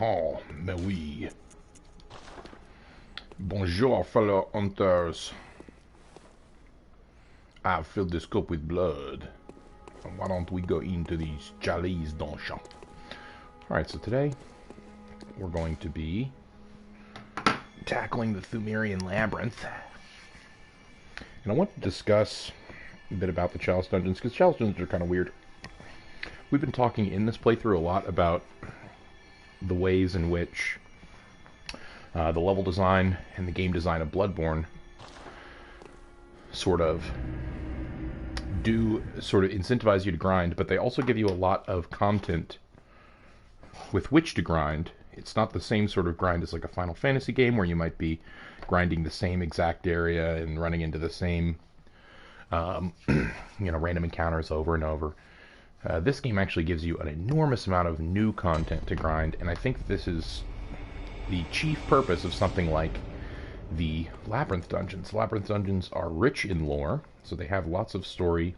Oh, mais oui. Bonjour, fellow hunters. I've filled this cup with blood. Why don't we go into these Chalice donjon? Alright, so today we're going to be tackling the Pthumerian Labyrinth. And I want to discuss a bit about the Chalice dungeons, because Chalice dungeons are kind of weird. We've been talking in this playthrough a lot about the ways in which the level design and the game design of Bloodborne sort of incentivize you to grind, but they also give you a lot of content with which to grind. It's not the same sort of grind as like a Final Fantasy game where you might be grinding the same exact area and running into the same random encounters over and over. This game actually gives you an enormous amount of new content to grind, and I think this is the chief purpose of something like the Labyrinth dungeons. Labyrinth dungeons are rich in lore, so they have lots of story,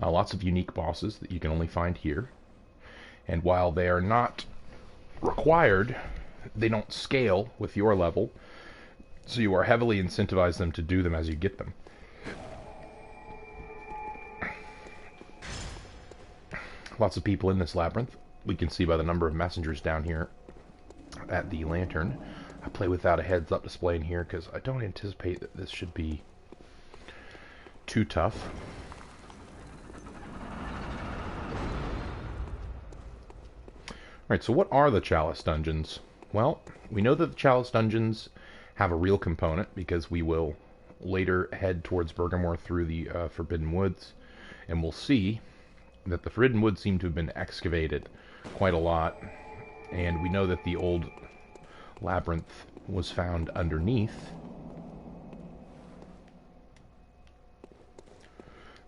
lots of unique bosses that you can only find here. And while they are not required, they don't scale with your level, so you are heavily incentivized them to do them as you get them. Lots of people in this labyrinth. We can see by the number of messengers down here at the lantern. I play without a heads-up display in here because I don't anticipate that this should be too tough. Alright, so what are the Chalice dungeons? Well, we know that the Chalice dungeons have a real component because we will later head towards Bergamore through the Forbidden Woods, and we'll see that the Forbidden Woods seem to have been excavated quite a lot, and we know that the old labyrinth was found underneath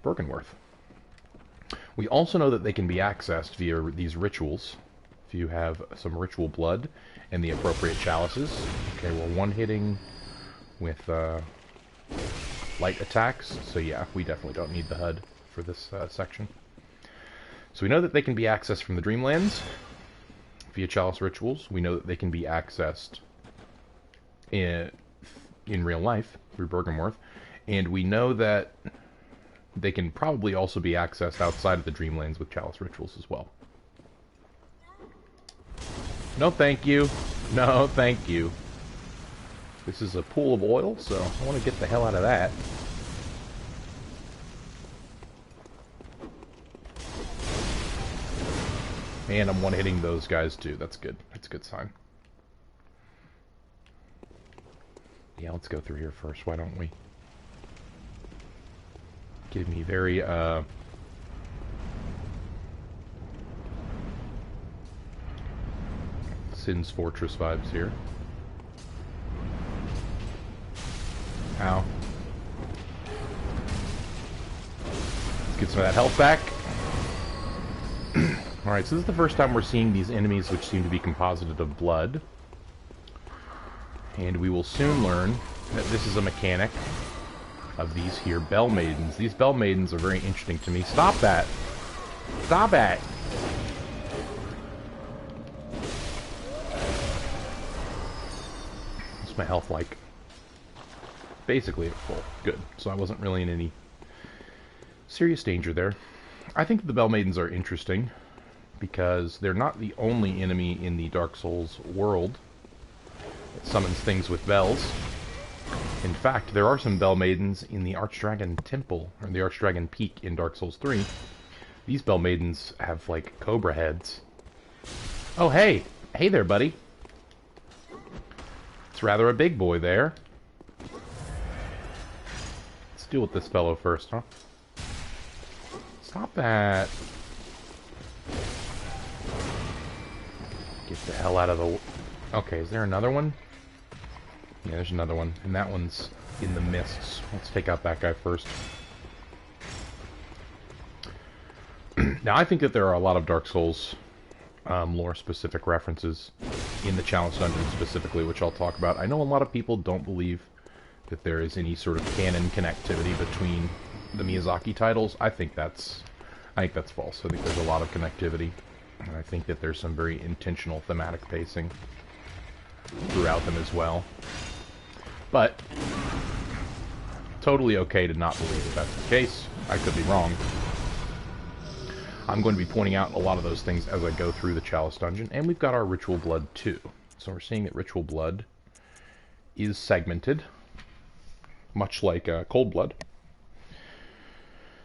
Bergenworth. We also know that they can be accessed via these rituals. If you have some ritual blood and the appropriate chalices. Okay, we're one-hitting with light attacks, so yeah, we definitely don't need the HUD for this section. So we know that they can be accessed from the Dreamlands via chalice rituals. We know that they can be accessed in real life through Bergenworth, and we know that they can probably also be accessed outside of the Dreamlands with chalice rituals as well. No thank you. No thank you. This is a pool of oil, so I want to get the hell out of that. And I'm one-hitting those guys too. That's good. That's a good sign. Yeah, let's go through here first. Why don't we? Give me very, Sin's Fortress vibes here. Ow. Let's get some of that health back. Alright, so this is the first time we're seeing these enemies which seem to be composited of blood. And we will soon learn that this is a mechanic of these here Bell Maidens. These Bell Maidens are very interesting to me. Stop that! Stop it! What's my health like? Basically at full. Good. So I wasn't really in any serious danger there. I think the Bell Maidens are interesting because they're not the only enemy in the Dark Souls world that summons things with bells. In fact, there are some Bell Maidens in the Archdragon Temple, or the Archdragon Peak in Dark Souls 3. These Bell Maidens have, like, cobra heads. Oh, hey! Hey there, buddy! It's rather a big boy there. Let's deal with this fellow first, huh? Stop that! Get the hell out of the... Okay, is there another one? Yeah, there's another one. And that one's in the mists. Let's take out that guy first. Now, I think that there are a lot of Dark Souls lore-specific references in the Chalice Dungeon specifically, which I'll talk about. I know a lot of people don't believe that there is any sort of canon connectivity between the Miyazaki titles. I think that's false. I think there's a lot of connectivity. And I think that there's some very intentional thematic pacing throughout them as well. But totally okay to not believe that that's the case. I could be wrong. I'm going to be pointing out a lot of those things as I go through the Chalice dungeon. And we've got our Ritual Blood too. So we're seeing that Ritual Blood is segmented, much like Cold Blood.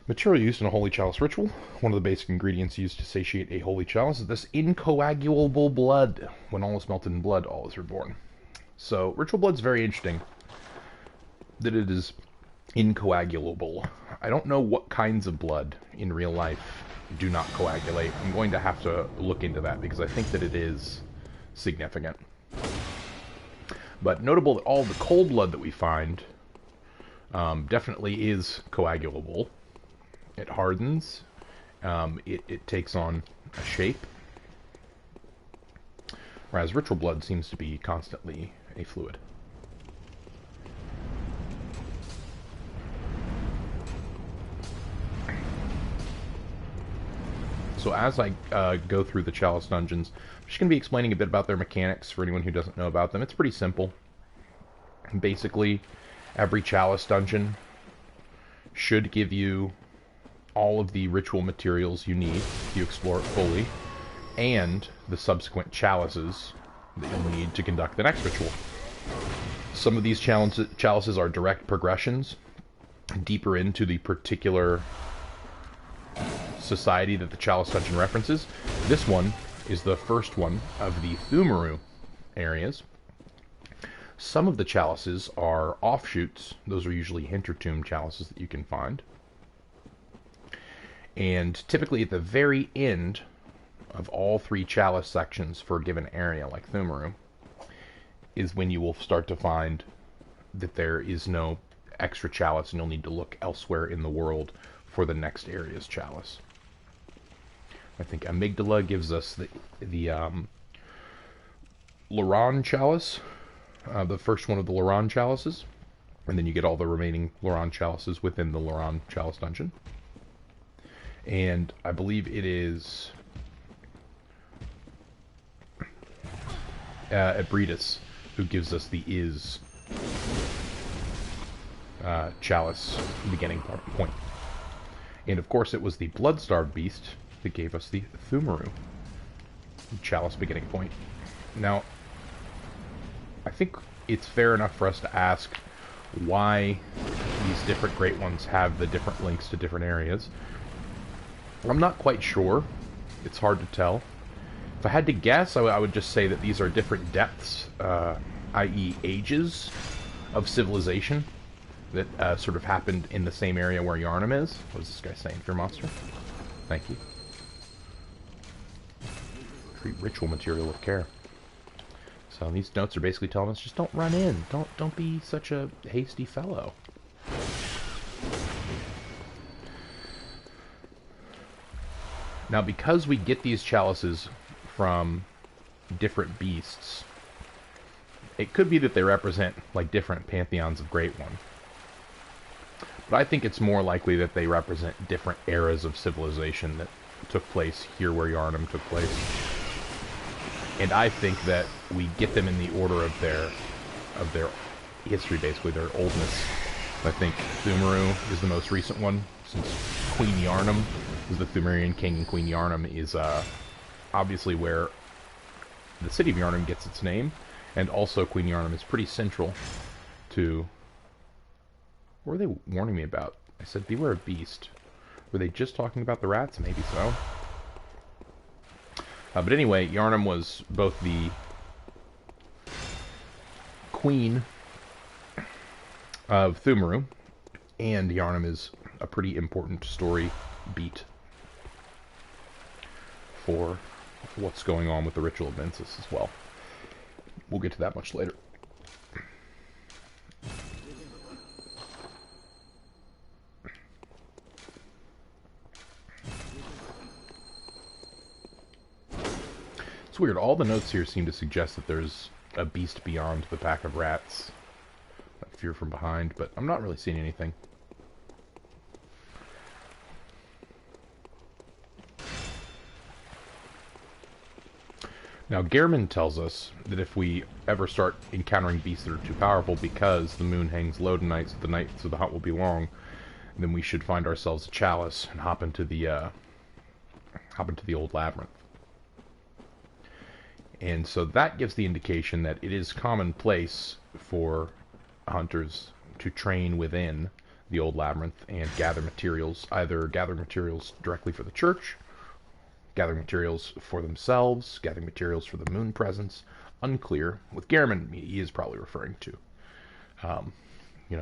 Material used in a Holy Chalice ritual. One of the basic ingredients used to satiate a Holy Chalice is this incoagulable blood. When all is melted in blood, all is reborn. So Ritual Blood's very interesting that it is incoagulable. I don't know what kinds of blood in real life do not coagulate. I'm going to have to look into that because I think that it is significant. But notable that all the cold blood that we find definitely is coagulable. It hardens. It takes on a shape. Whereas Ritual Blood seems to be constantly a fluid. So as I go through the Chalice dungeons, I'm just going to be explaining a bit about their mechanics for anyone who doesn't know about them. It's pretty simple. Basically, every Chalice dungeon should give you all of the ritual materials you need if you explore it fully, and the subsequent chalices that you'll need to conduct the next ritual. Some of these chalices are direct progressions deeper into the particular society that the Chalice dungeon references. This one is the first one of the Pthumeru areas. Some of the chalices are offshoots. Those are usually Hintertomb chalices that you can find. And typically at the very end of all three chalice sections for a given area, like Pthumeru, is when you will start to find that there is no extra chalice and you'll need to look elsewhere in the world for the next area's chalice. I think Amygdala gives us the Loran chalice, the first one of the Loran chalices, and then you get all the remaining Loran chalices within the Loran Chalice dungeon. And I believe it is Abridus who gives us the Chalice beginning point. And of course it was the Blood-starved beast that gave us the Pthumeru Chalice beginning point. Now, I think it's fair enough for us to ask why these different Great Ones have the different links to different areas. I'm not quite sure. It's hard to tell. If I had to guess, I would just say that these are different depths, i.e. ages of civilization that sort of happened in the same area where Yharnam is. What is this guy saying? Fear monster? Thank you. Treat ritual material with care. So these notes are basically telling us just don't run in. Don't be such a hasty fellow. Now, because we get these chalices from different beasts, it could be that they represent, like, different pantheons of Great One. But I think it's more likely that they represent different eras of civilization that took place here where Yharnam took place. And I think that we get them in the order of their history, basically, their oldness. I think Pthumeru is the most recent one, since Queen Yharnam is the Pthumerian king, and Queen Yharnam is obviously where the city of Yharnam gets its name, and also Queen Yharnam is pretty central to... What were they warning me about? I said, beware of beast. Were they just talking about the rats? Maybe so. But anyway, Yharnam was both the queen of Pthumeru, and Yharnam is a pretty important story beat for what's going on with the ritual of Mensis as well. We'll get to that much later. It's weird, all the notes here seem to suggest that there's a beast beyond the pack of rats. That fear from behind, but I'm not really seeing anything. Now, Gehrman tells us that if we ever start encountering beasts that are too powerful because the moon hangs low tonight, so the hunt will be long, then we should find ourselves a chalice and hop into the old labyrinth. And so that gives the indication that it is commonplace for hunters to train within the old labyrinth and gather materials, either gather materials directly for the church, gathering materials for themselves, gathering materials for the moon presence. Unclear. With Gehrman, he is probably referring to,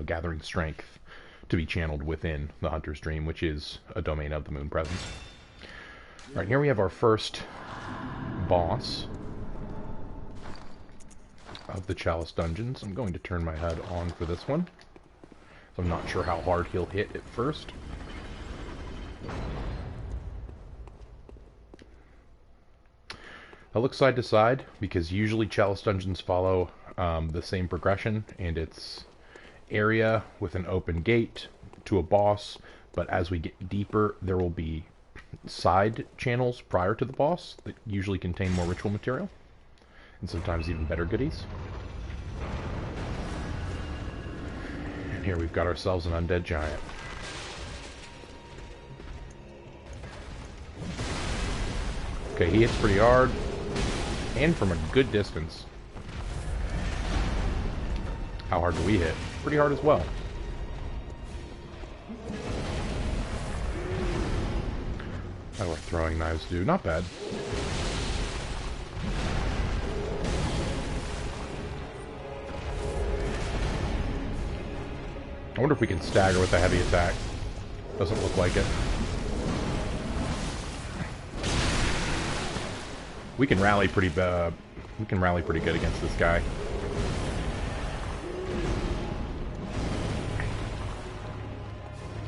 gathering strength to be channeled within the hunter's dream, which is a domain of the moon presence. All right, here we have our first boss of the Chalice dungeons. I'm going to turn my HUD on for this one. So I'm not sure how hard he'll hit at first. I'll look side to side, because usually Chalice dungeons follow the same progression, and it's area with an open gate to a boss, but as we get deeper, there will be side channels prior to the boss that usually contain more ritual material, and sometimes even better goodies. And here we've got ourselves an undead giant. Okay, he hits pretty hard, and from a good distance. How hard do we hit? Pretty hard as well. How our throwing knives do? Not bad. I wonder if we can stagger with a heavy attack. Doesn't look like it. We can rally pretty good against this guy.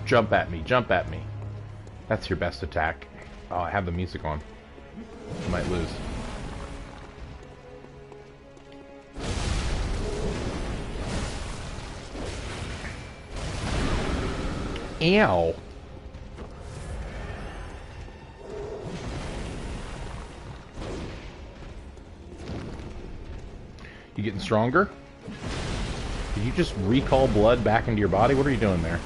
Jump at me, jump at me. That's your best attack. Oh, I have the music on. I might lose. Ow. You getting stronger? Did you just recall blood back into your body? What are you doing there?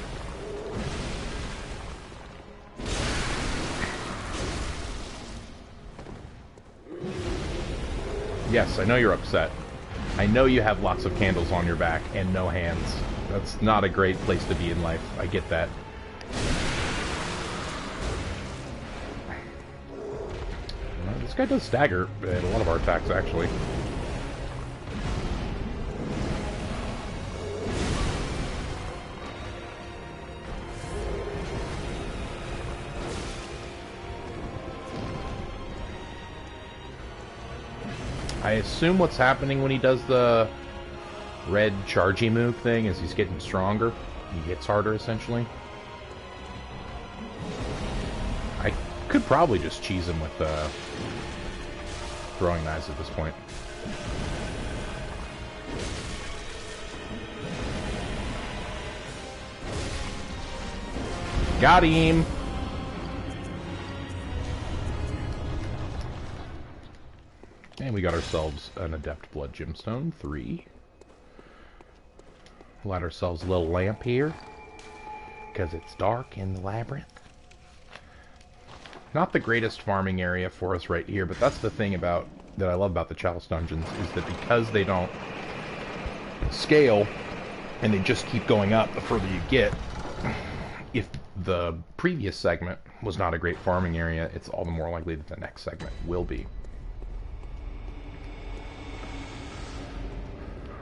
Yes, I know you're upset. I know you have lots of candles on your back and no hands. That's not a great place to be in life. I get that. This guy does stagger at a lot of our attacks, actually. I assume what's happening when he does the red chargey move thing is he's getting stronger. He hits harder, essentially. I could probably just cheese him with throwing knives at this point. Got him! And we got ourselves an Adept Blood Gemstone, 3. Light ourselves a little lamp here, because it's dark in the labyrinth. Not the greatest farming area for us right here, but that's the thing that I love about the Chalice dungeons, is that because they don't scale, and they just keep going up the further you get, if the previous segment was not a great farming area, it's all the more likely that the next segment will be.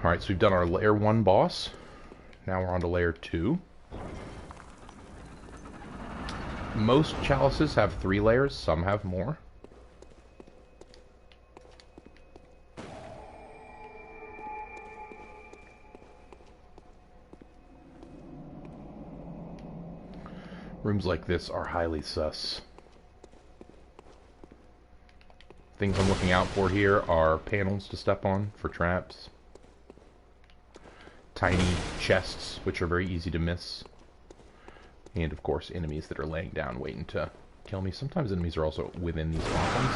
Alright, so we've done our Layer 1 boss. Now we're on to Layer 2. Most chalices have 3 layers, some have more. Rooms like this are highly sus. Things I'm looking out for here are panels to step on for traps. Tiny chests, which are very easy to miss. And, of course, enemies that are laying down waiting to kill me. Sometimes enemies are also within these mountains.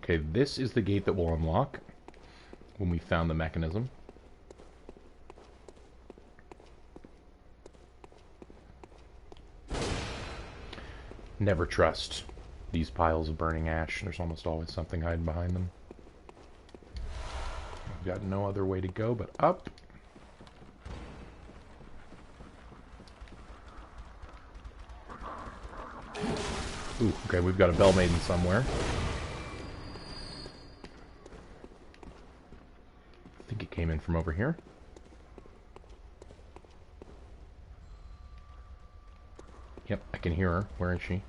Okay, this is the gate that will unlock when we found the mechanism. Never trust these piles of burning ash. There's almost always something hiding behind them. I've got no other way to go but up. Ooh, okay, we've got a Bell Maiden somewhere. I think it came in from over here. Yep, I can hear her. Where is she?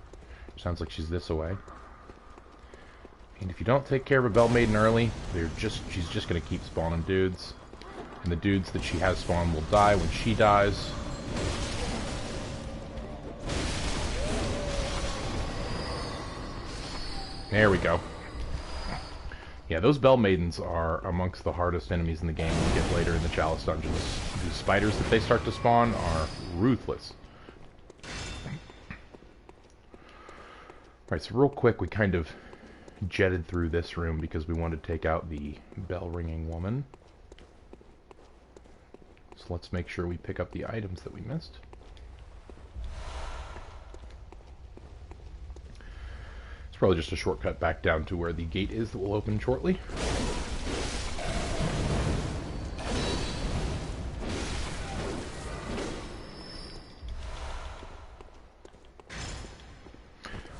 Sounds like she's this way. And if you don't take care of a Bell Maiden early, she's just going to keep spawning dudes. And the dudes that she has spawned will die when she dies. There we go. Yeah, those Bell Maidens are amongst the hardest enemies in the game when you get later in the Chalice dungeons. The spiders that they start to spawn are ruthless. Alright, so real quick, we kind of jetted through this room because we wanted to take out the bell-ringing woman. So let's make sure we pick up the items that we missed. It's probably just a shortcut back down to where the gate is that will open shortly.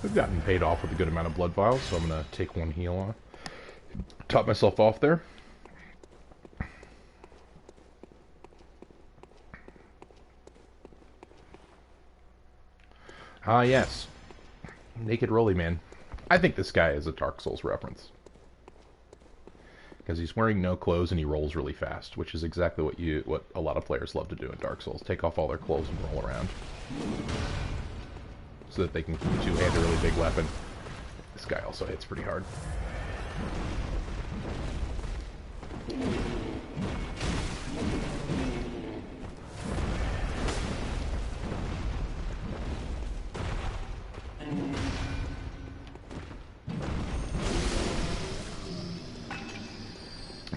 We've gotten paid off with a good amount of blood vials, so I'm going to take one heal on. Top myself off there. Ah, yes. Naked Roly Man. I think this guy is a Dark Souls reference. Because he's wearing no clothes and he rolls really fast, which is exactly what a lot of players love to do in Dark Souls. Take off all their clothes and roll around. So that they can two-hand a really big weapon. This guy also hits pretty hard.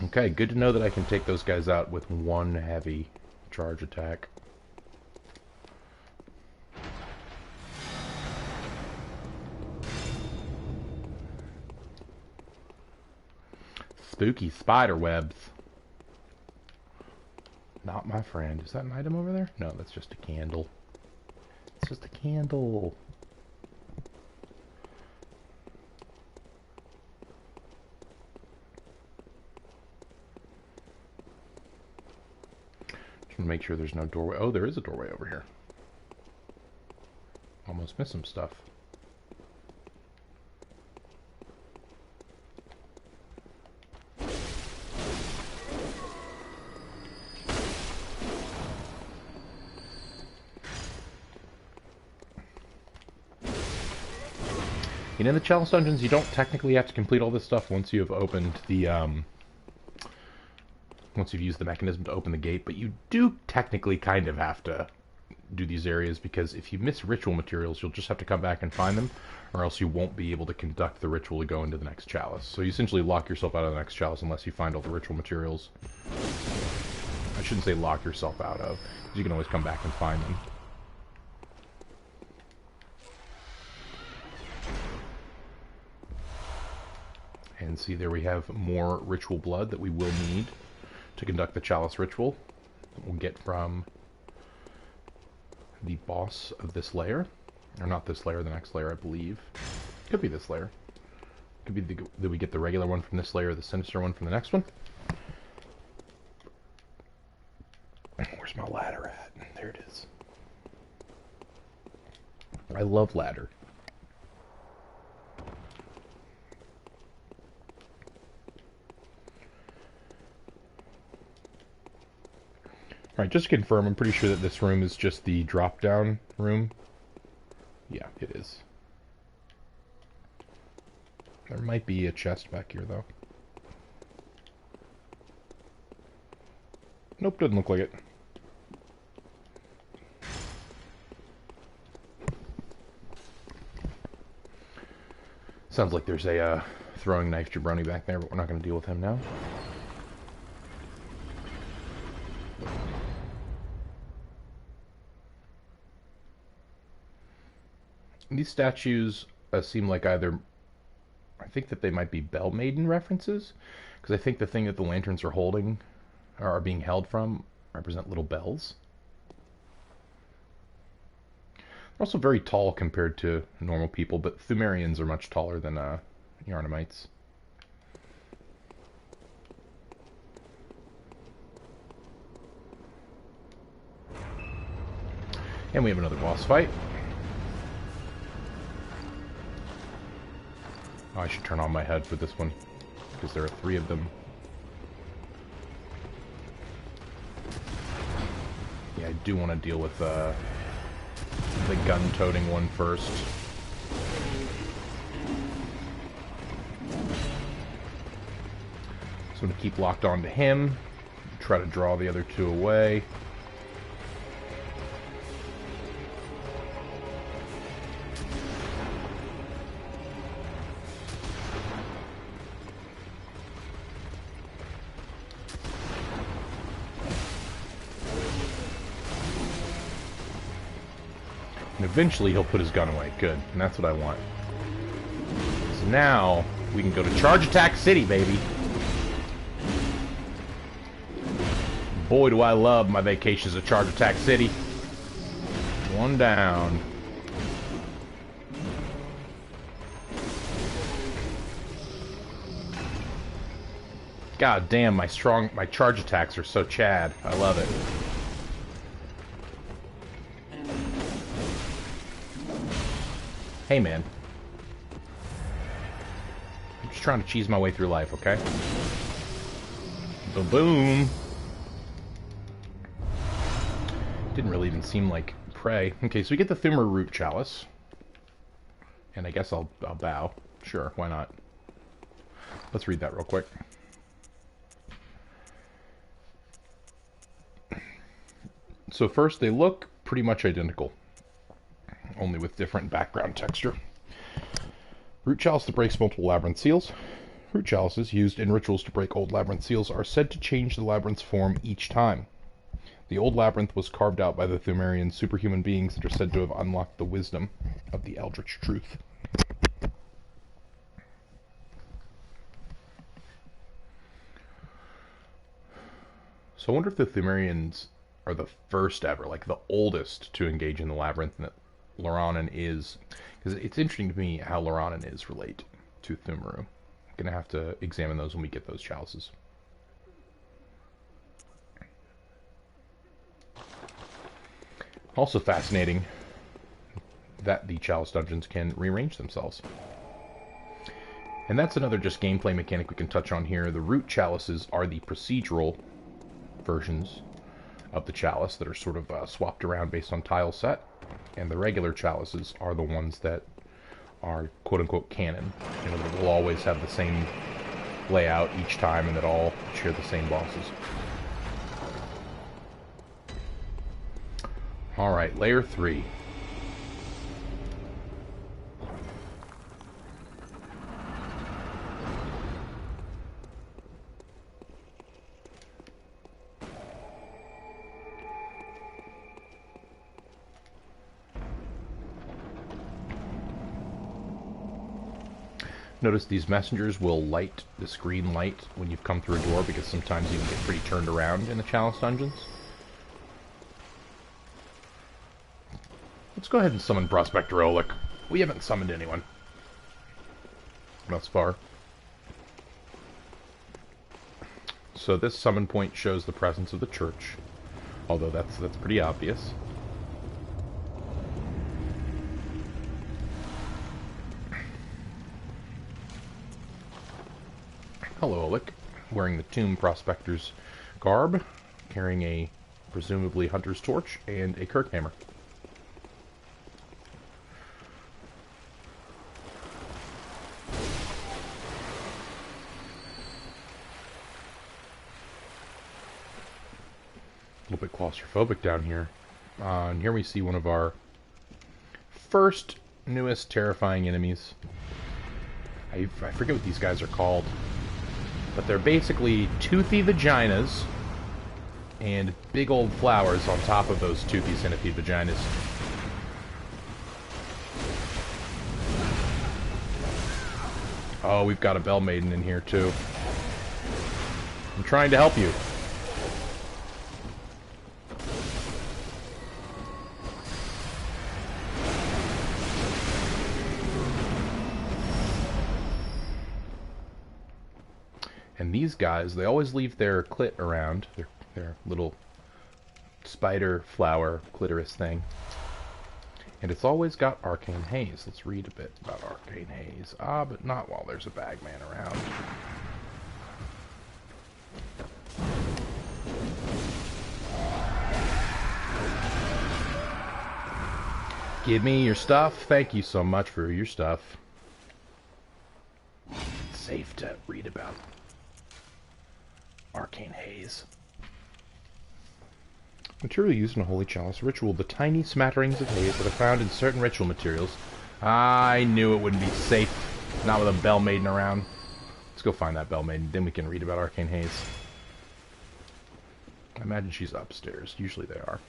Okay, good to know that I can take those guys out with one heavy charge attack. Spooky spider webs. Not my friend. Is that an item over there? No, that's just a candle. It's just a candle. Just want to make sure there's no doorway. Oh, there is a doorway over here. Almost missed some stuff. You know, in the Chalice dungeons, you don't technically have to complete all this stuff once you have opened the, once you've used the mechanism to open the gate, but you do technically kind of have to do these areas, because if you miss ritual materials, you'll just have to come back and find them, or else you won't be able to conduct the ritual to go into the next Chalice. So you essentially lock yourself out of the next Chalice unless you find all the ritual materials. I shouldn't say lock yourself out of, because you can always come back and find them. And see, there we have more ritual blood that we will need to conduct the Chalice ritual. We'll get from the boss of this layer. Or not this layer, the next layer, I believe. Could be this layer. Could be that we get the regular one from this layer, or the sinister one from the next one. Where's my ladder at? There it is. I love ladder. Alright, just to confirm, I'm pretty sure that this room is just the drop-down room. Yeah, it is. There might be a chest back here, though. Nope, doesn't look like it. Sounds like there's a throwing knife jabroni back there, but we're not going to deal with him now. These statues seem like either... I think that they might be Bell Maiden references, because I think the thing that the lanterns are holding, or are being held from, represent little bells. They're also very tall compared to normal people, but Pthumerians are much taller than Yharnamites. And we have another boss fight. Oh, I should turn on my HUD for this one, because there are 3 of them. Yeah, I do want to deal with the gun-toting one first. So I'm going to keep locked onto him, try to draw the other 2 away. And eventually he'll put his gun away. Good. And that's what I want. So now we can go to Charge Attack City, baby. Boy, do I love my vacations at Charge Attack City. 1 down. God damn, my charge attacks are so Chad. I love it. Hey, man. I'm just trying to cheese my way through life, okay? Boom. Didn't really even seem like prey. Okay, so we get the Femur root chalice. And I guess I'll bow. Sure, why not? Let's read that real quick. So first, they look pretty much identical, only with different background texture. Root chalice that breaks multiple labyrinth seals. Root chalices used in rituals to break old labyrinth seals are said to change the labyrinth's form each time. The old labyrinth was carved out by the Pthumerian superhuman beings that are said to have unlocked the wisdom of the eldritch truth. So I wonder if the Pthumerians are the first ever, like the oldest, to engage in the labyrinth, and that Lore&Design is, because it's interesting to me how Lore&Design is relate to Pthumeru. I'm going to have to examine those when we get those chalices. Also fascinating that the chalice dungeons can rearrange themselves. And that's another just gameplay mechanic we can touch on here. The root chalices are the procedural versions of the chalice that are sort of swapped around based on tile set, and the regular chalices are the ones that are quote-unquote canon, you know, that will always have the same layout each time and that all share the same bosses. Alright, layer 3. Notice these messengers will light this green light when you've come through a door, because sometimes you can get pretty turned around in the chalice dungeons. Let's go ahead and summon Prospector Oleg. We haven't summoned anyone thus far. So this summon point shows the presence of the church, although that's pretty obvious. Hello, Oleg, wearing the Tomb Prospector's garb, carrying a presumably hunter's torch and a Kirkhammer. A little bit claustrophobic down here. And here we see one of our first, newest, terrifying enemies. I forget what these guys are called. But they're basically toothy vaginas and big old flowers on top of those toothy centipede vaginas. Oh, we've got a Bell Maiden in here too. I'm trying to help you. And these guys, they always leave their clit around, their little spider flower clitoris thing. And it's always got Arcane Haze. Let's read a bit about Arcane Haze. But not while there's a bagman around. Give me your stuff. Thank you so much for your stuff. It's safe to read about Arcane Haze. Material used in a holy chalice ritual. The tiny smatterings of haze that are found in certain ritual materials. I knew it wouldn't be safe. Not with a Bell Maiden around. Let's go find that Bell Maiden. Then we can read about Arcane Haze. I imagine she's upstairs. Usually they are.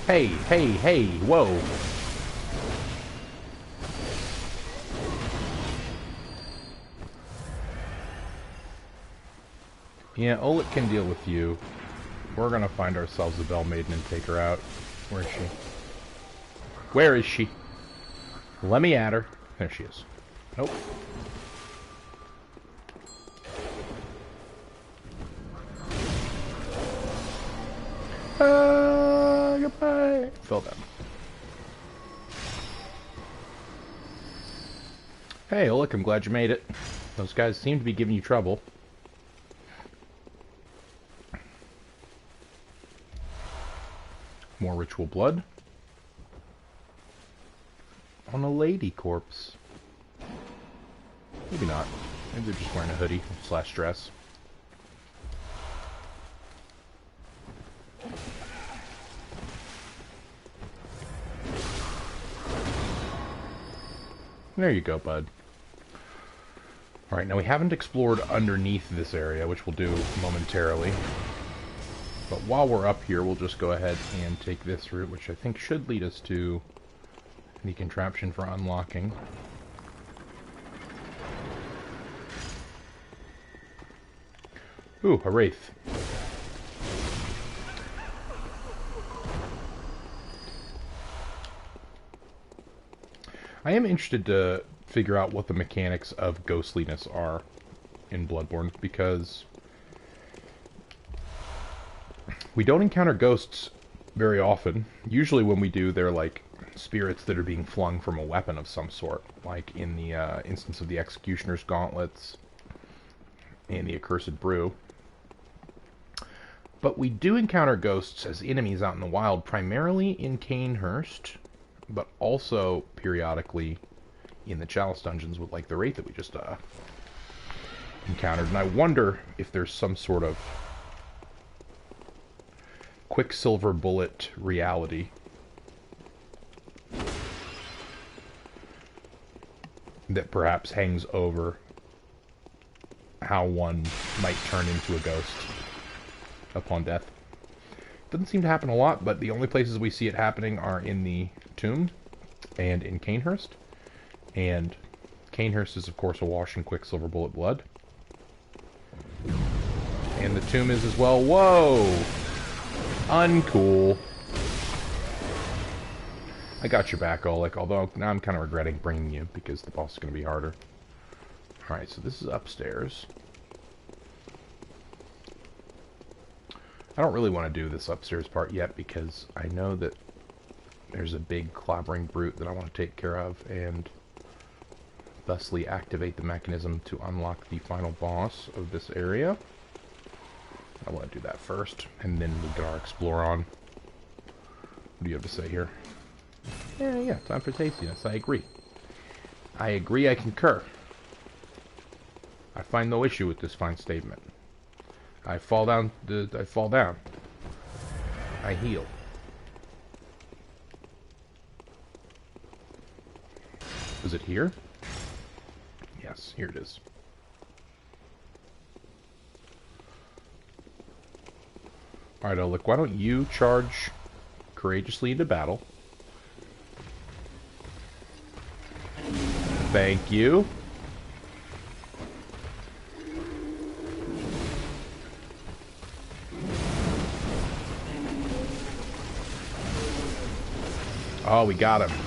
Hey, hey, hey, whoa. Yeah, Olet can deal with you. We're gonna find ourselves a Bell Maiden and take her out. Where is she? Where is she? Let me at her. There she is. Nope. Goodbye. Fell down. Hey, look, I'm glad you made it. Those guys seem to be giving you trouble. More ritual blood. On a lady corpse. Maybe not. Maybe they're just wearing a hoodie / dress. There you go, bud. Alright, now we haven't explored underneath this area, which we'll do momentarily. But while we're up here, we'll just go ahead and take this route, which I think should lead us to the contraption for unlocking. Ooh, a wraith. I am interested to figure out what the mechanics of ghostliness are in Bloodborne, because we don't encounter ghosts very often. Usually when we do, they're like spirits that are being flung from a weapon of some sort, like in the instance of the Executioner's Gauntlets and the Accursed Brew. But we do encounter ghosts as enemies out in the wild, primarily in Canehurst, but also periodically in the Chalice dungeons with like the wraith that we just encountered. And I wonder if there's some sort of Quicksilver bullet reality that perhaps hangs over how one might turn into a ghost upon death. Doesn't seem to happen a lot, but the only places we see it happening are in the tomb and in Canehurst. And Canehurst is, of course, awash in Quicksilver bullet blood. And the tomb is as well. Whoa! Uncool. I got your back, Oleg, although now I'm kind of regretting bringing you because the boss is going to be harder. Alright, so this is upstairs. I don't really want to do this upstairs part yet because I know that there's a big clobbering brute that I want to take care of and thusly activate the mechanism to unlock the final boss of this area. I want to do that first, and then we get our explore on. What do you have to say here? Yeah, time for tastiness. I agree. I agree, I concur. I find no issue with this fine statement. I fall down. I fall down. I heal. Is it here? Yes, here it is. Alright, Oleg, why don't you charge courageously into battle? Thank you. Oh, we got him.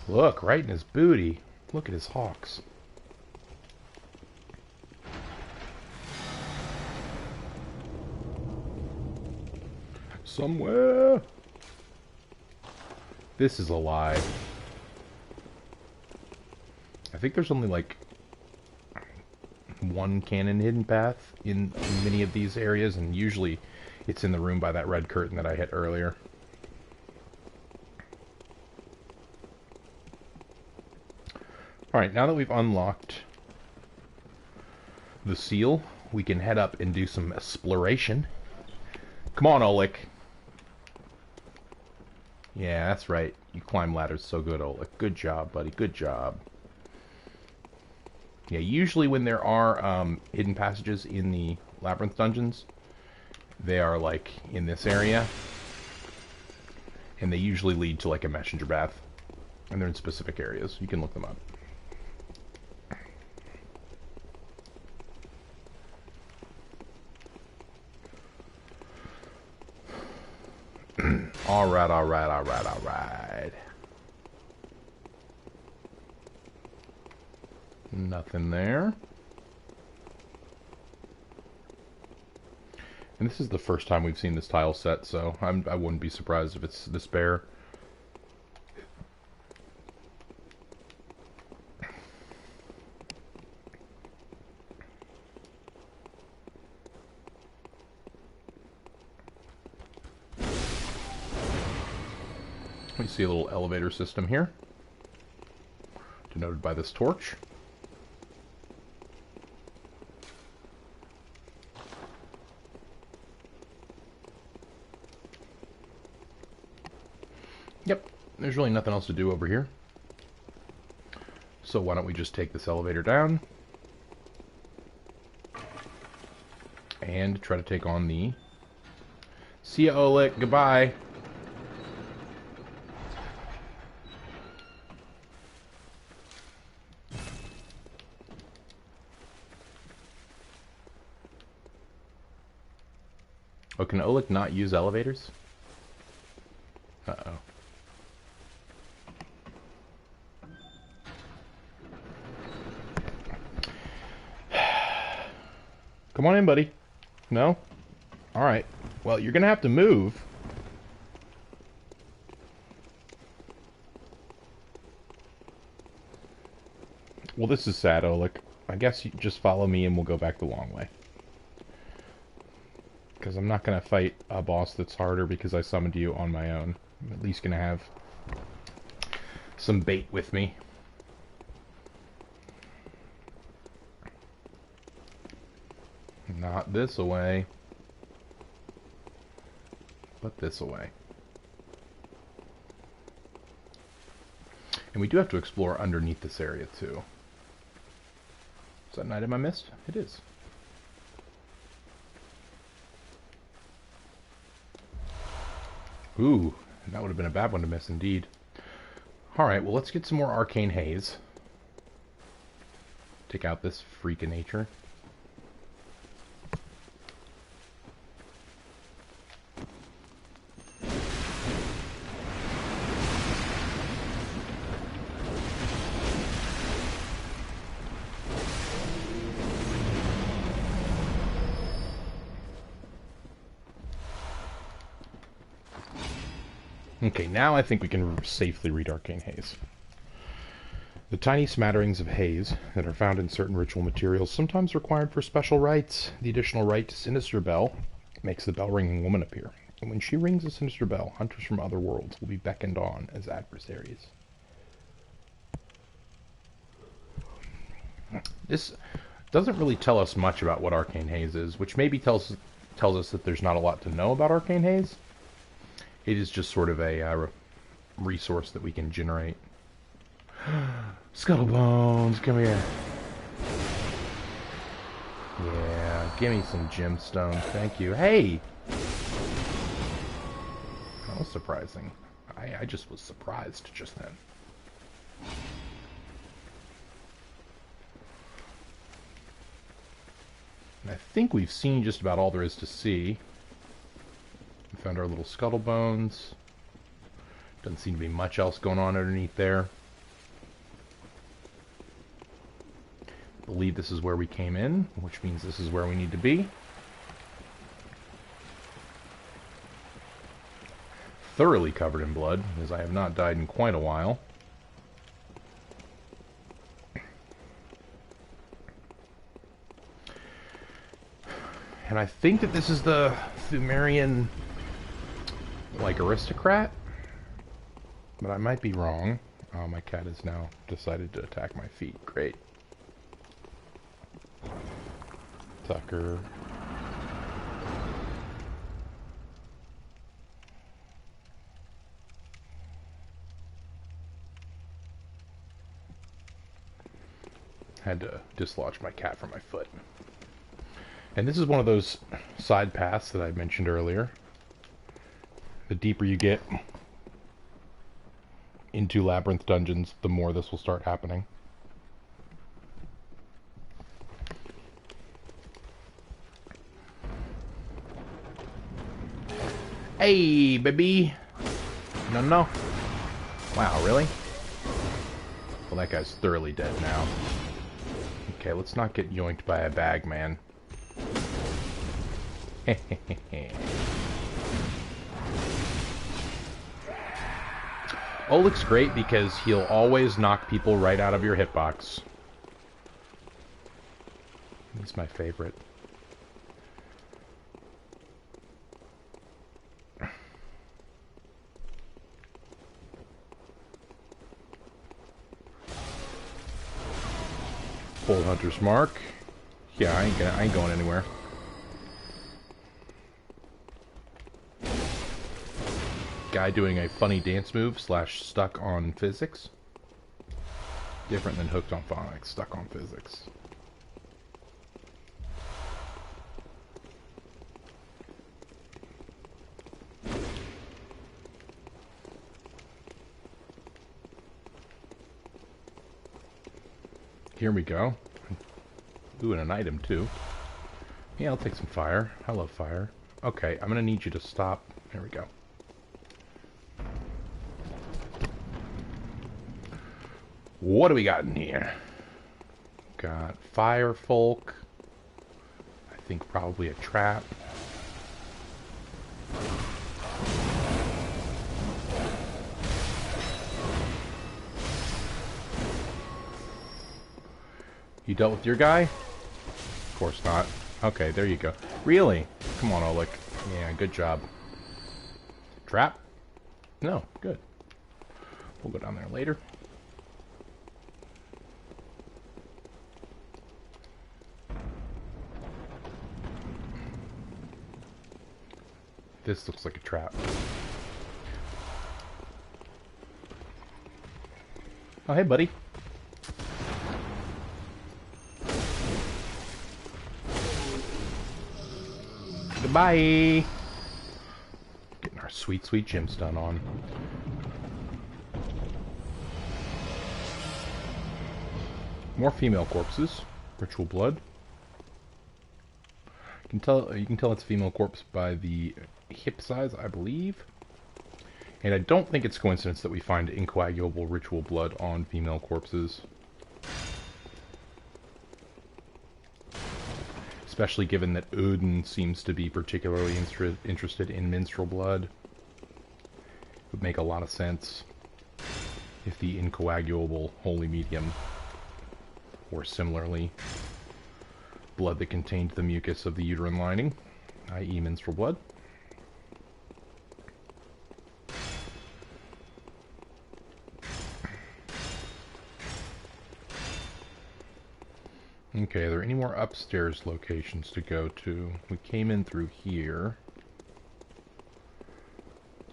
Look, right in his booty. Look at his hawks. Somewhere. This is a lie. I think there's only like one canon hidden path in many of these areas, and usually it's in the room by that red curtain that I hit earlier. Alright, now that we've unlocked the seal, we can head up and do some exploration. Come on, Oleg. Yeah, that's right. You climb ladders so good, Oleg. Good job, buddy. Good job. Yeah, usually when there are hidden passages in the labyrinth dungeons, they are like in this area. And they usually lead to like a messenger bath. And they're in specific areas. You can look them up. Alright, alright, alright, alright. Nothing there. And this is the first time we've seen this tile set, so I wouldn't be surprised if it's this bare. We see a little elevator system here, denoted by this torch. Yep, there's really nothing else to do over here. So why don't we just take this elevator down and try to take on the... See ya, Oleg. Goodbye. Oh, can Oleg not use elevators? Uh-oh. Come on in, buddy. No? Alright. Well, you're gonna have to move. Well, this is sad, Oleg. I guess you just follow me and we'll go back the long way. Because I'm not going to fight a boss that's harder because I summoned you on my own. I'm at least going to have some bait with me. Not this away. But this away. And we do have to explore underneath this area too. Is that an item I missed? It is. Ooh, that would have been a bad one to miss indeed. Alright, well let's get some more Arcane Haze. Take out this freak of nature. Okay, now I think we can safely read Arcane Haze. The tiny smatterings of haze that are found in certain ritual materials, sometimes required for special rites. The additional rite, Sinister Bell, makes the bell-ringing woman appear. And when she rings a sinister bell, hunters from other worlds will be beckoned on as adversaries. This doesn't really tell us much about what Arcane Haze is, which maybe tells us that there's not a lot to know about Arcane Haze. It is just sort of a resource that we can generate. Scuttlebones, come here. Yeah, give me some gemstones, thank you. Hey! That was surprising. I just was surprised just then. And I think we've seen just about all there is to see. We found our little scuttlebones. Doesn't seem to be much else going on underneath there. I believe this is where we came in, which means this is where we need to be. Thoroughly covered in blood, as I have not died in quite a while. And I think that this is the Pthumerian, like, aristocrat. But I might be wrong. Oh, my cat has now decided to attack my feet. Great. Tucker. Had to dislodge my cat from my foot. And this is one of those side paths that I mentioned earlier. The deeper you get into Labyrinth dungeons, the more this will start happening. Hey, baby! No, no. Wow, really? Well, that guy's thoroughly dead now. Okay, let's not get yoinked by a bag, man. Oleg's great because he'll always knock people right out of your hitbox. He's my favorite. Full Hunter's Mark. Yeah, I ain't going anywhere. Guy doing a funny dance move / stuck on physics. Different than hooked on phonics, stuck on physics. Here we go. Ooh, and an item too. Yeah, I'll take some fire. I love fire. Okay, I'm gonna need you to stop. There we go. What do we got in here? Got fire folk. I think probably a trap. You dealt with your guy? Of course not. Okay, there you go. Really? Come on, Oleg. Yeah, good job. Trap? No, good. We'll go down there later. This looks like a trap. Oh, hey, buddy. Goodbye. Getting our sweet, sweet gemstone on. More female corpses. Ritual blood. You can tell it's a female corpse by the hip size, I believe. And I don't think it's coincidence that we find incoagulable ritual blood on female corpses. Especially given that Odin seems to be particularly interested in menstrual blood. It would make a lot of sense if the incoagulable holy medium, or similarly, blood that contained the mucus of the uterine lining, i.e. menstrual blood. Okay, are there any more upstairs locations to go to? We came in through here.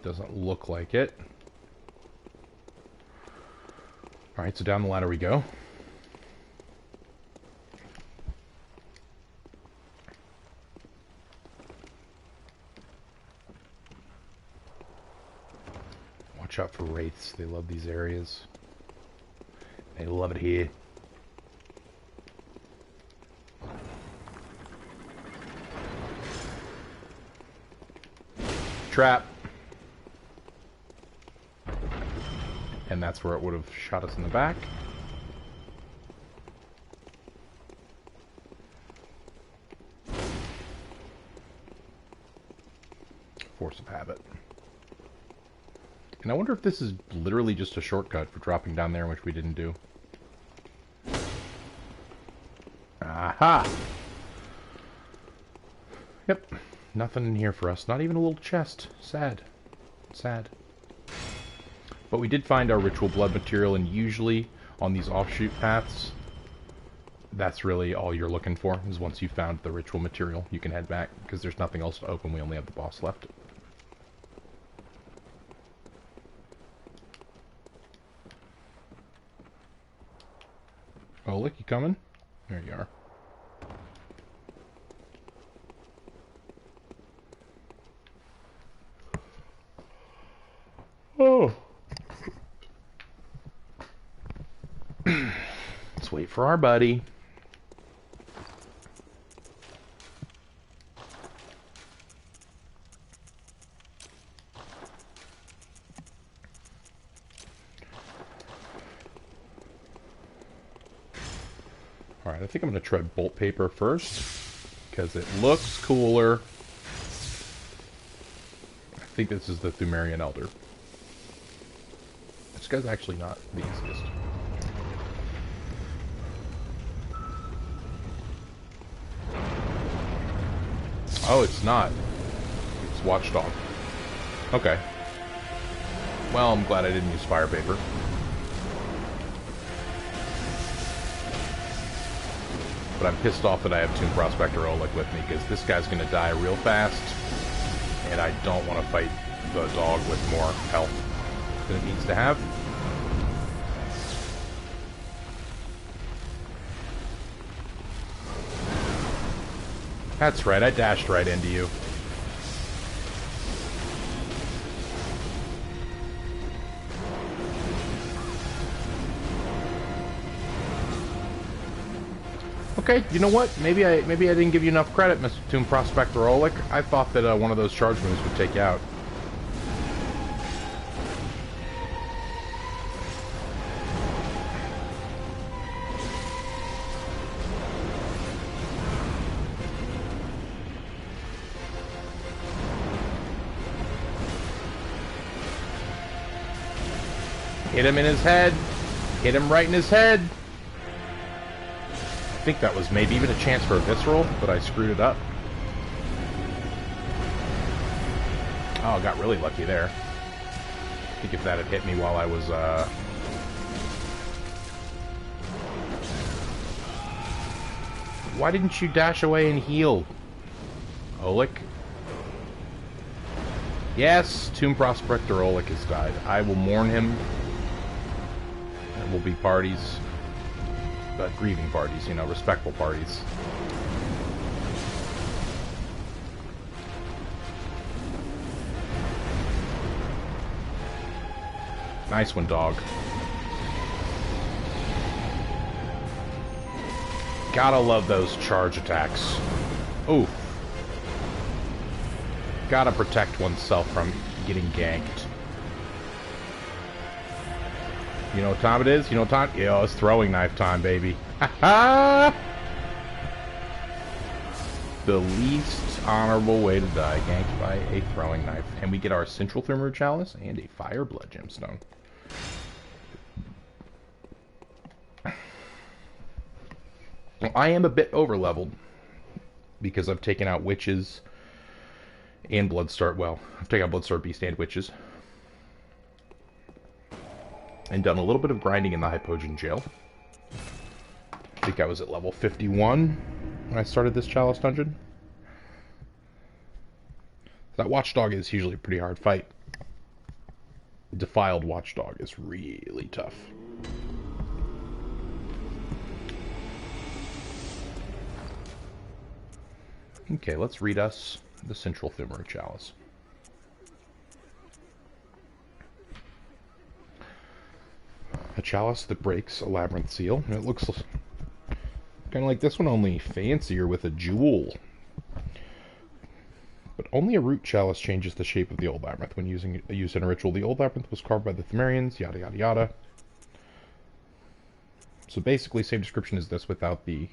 Doesn't look like it. Alright, so down the ladder we go. Watch out for wraiths. They love these areas. They love it here. Trap. And that's where it would have shot us in the back. Force of habit. And I wonder if this is literally just a shortcut for dropping down there, which we didn't do. Aha! Yep. Nothing in here for us. Not even a little chest. Sad. Sad. But we did find our ritual blood material, and usually on these offshoot paths, that's really all you're looking for, is once you found the ritual material, you can head back, because there's nothing else to open. We only have the boss left. Oh, look, you coming? There you are. Oh. Let's wait for our buddy. Alright, I think I'm going to try bolt paper first, because it looks cooler. I think this is the Pthumerian Elder. This guy's actually not the easiest. Oh, it's not. It's Watchdog. Okay. Well, I'm glad I didn't use fire paper. But I'm pissed off that I have Tomb Prospector Oleg with me, because this guy's going to die real fast, and I don't want to fight the dog with more health than it needs to have. That's right, I dashed right into you. Okay, you know what? Maybe I didn't give you enough credit, Mr. Tomb Prospector Oleg. I thought that one of those charge moves would take you out. Hit him in his head. Hit him right in his head. I think that was maybe even a chance for a visceral, but I screwed it up. Oh, I got really lucky there. I think if that had hit me while I was, Why didn't you dash away and heal? Oleg? Yes, Tomb Prospector Oleg has died. I will mourn him. There will be parties. But grieving parties, you know, respectful parties. Nice one, dog. Gotta love those charge attacks. Oof. Gotta protect oneself from getting ganked. You know what time it is? You know what time? Yeah, it's throwing knife time, baby. Ha The least honorable way to die, ganked by a throwing knife. And we get our Central Pthumeru Chalice and a Fire Blood Gemstone. Well, I am a bit over-leveled because I've taken out witches and Bloodstar. Well, I've taken out Bloodstar Beast and witches. And done a little bit of grinding in the Hypogean Jail. think I was at level 51 when I started this Chalice dungeon. That Watchdog is usually a pretty hard fight. Defiled Watchdog is really tough. Okay, let's read us the Central Pthumeru Chalice. A chalice that breaks a labyrinth seal. And it looks kind of like this one, only fancier with a jewel. But only a root chalice changes the shape of the old labyrinth when used in a ritual. The old labyrinth was carved by the Pthumerians, yada yada yada. So basically, same description as this without the...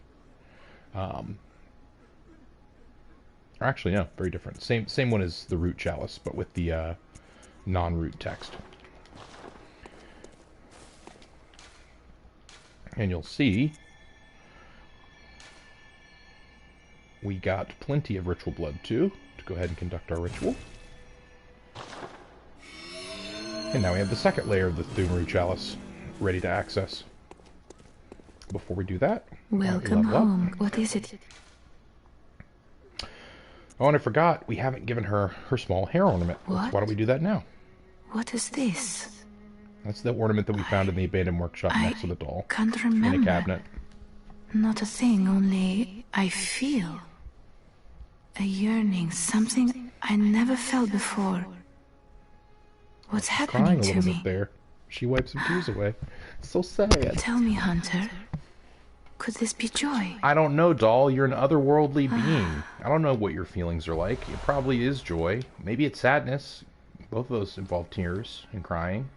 or actually, no, very different. Same one as the root chalice, but with the non-root text. And you'll see we got plenty of ritual blood too to go ahead and conduct our ritual. And now we have the second layer of the Pthumeru Chalice ready to access. Before we do that, welcome home. What is it? Oh, and I forgot, we haven't given her her small hair ornament. What? Why don't we do that now? What is this? That's the ornament that we found in the abandoned workshop next to the doll. Can't remember. In a cabinet. Not a thing, only I feel a yearning, something I never felt before. What's happening Crying a to little me? bit there. She wipes some tears away. So sad. Tell me, Hunter. Could this be joy? I don't know, doll. You're an otherworldly being. I don't know what your feelings are like. It probably is joy. Maybe it's sadness. Both of those involve tears and crying.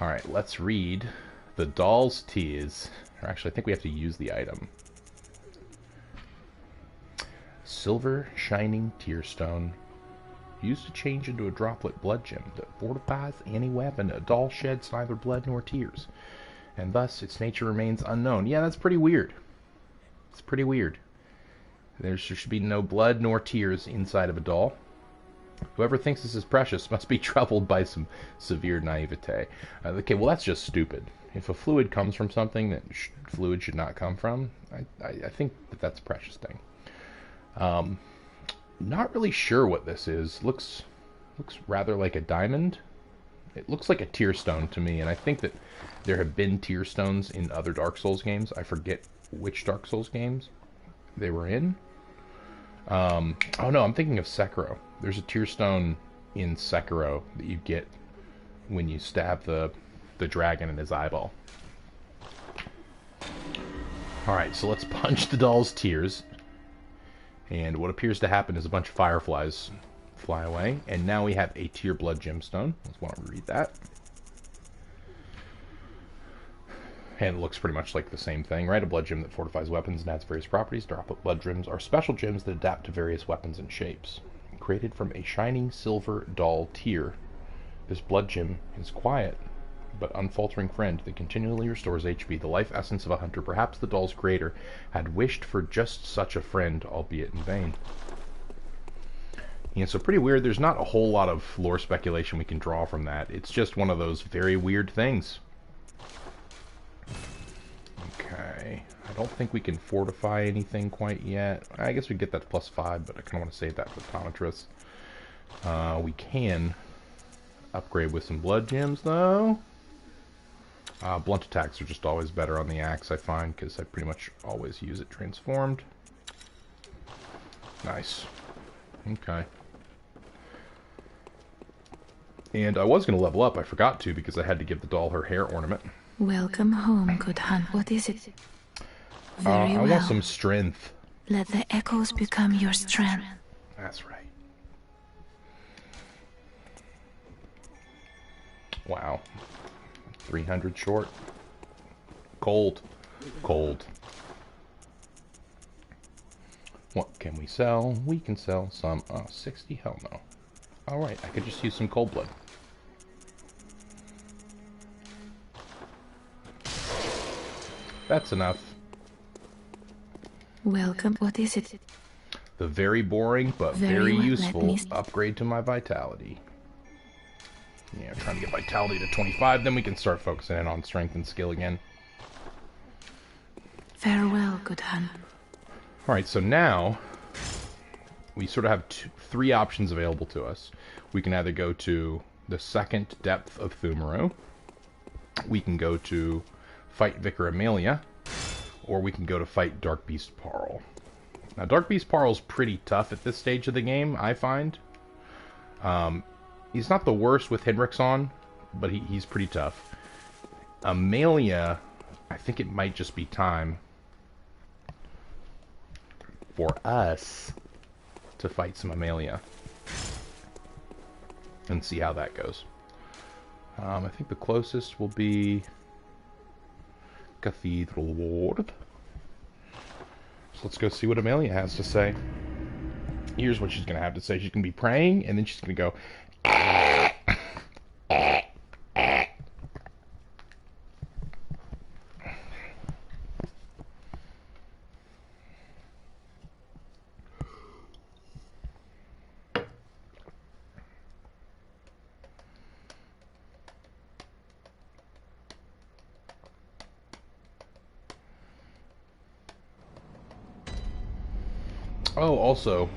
Alright, let's read the doll's tears. Or actually, I think we have to use the item. Silver Shining Tearstone. Used to change into a droplet blood gem that fortifies any weapon. A doll sheds neither blood nor tears, and thus its nature remains unknown. Yeah, that's pretty weird. It's pretty weird. There should be no blood nor tears inside of a doll. Whoever thinks this is precious must be troubled by some severe naivete. Okay, well that's just stupid. If a fluid comes from something that fluid should not come from, I think that that's a precious thing. Not really sure what this is. Looks rather like a diamond. It looks like a tear stone to me, and I think that there have been tear stones in other Dark Souls games. I forget which Dark Souls games they were in. Oh no, I'm thinking of Sekiro. There's a tear stone in Sekiro that you get when you stab the dragon in his eyeball. Alright, so let's punch the doll's tears. And what appears to happen is a bunch of fireflies fly away. And now we have a tear blood gemstone. Let's want to read that. And it looks pretty much like the same thing, right? A blood gem that fortifies weapons and adds various properties. Droplet blood gems are special gems that adapt to various weapons and shapes. Created from a shining silver doll tear, this blood gem is quiet but unfaltering friend that continually restores HP, the life essence of a hunter. Perhaps the doll's creator had wished for just such a friend, albeit in vain. Yeah, so pretty weird. There's not a whole lot of lore speculation we can draw from that. It's just one of those very weird things. Okay, I don't think we can fortify anything quite yet. I guess we get that to +5, but I kind of want to save that for Optometrist. We can upgrade with some blood gems, though. Blunt attacks are just always better on the axe, I find, because I pretty much always use it transformed. Nice. Okay. And I was going to level up. I forgot to because I had to give the doll her hair ornament. Welcome home, good hunt. What is it? I want some strength. Let the echoes become your strength. That's right. Wow. 300 short. Cold. Cold. What can we sell? We can sell some... 60? Hell no. Alright, I could just use some cold blood. That's enough. Welcome. What is it? The very boring but very useful upgrade to my vitality. Yeah, trying to get vitality to 25, then we can start focusing in on strength and skill again. Farewell, good hun. Alright, so now we sort of have three options available to us. We can either go to the second depth of Pthumeru, we can go to fight Vicar Amelia, or we can go to fight Dark Beast Parl. Now, Dark Beast Parl's pretty tough at this stage of the game, I find. He's not the worst with Hendrix on, but he's pretty tough. Amelia, I think it might just be time for us to fight some Amelia and see how that goes. I think the closest will be Cathedral Ward. So let's go see what Amelia has to say. Here's what she's going to have to say. She's going to be praying, and then she's going to go... Oh, also,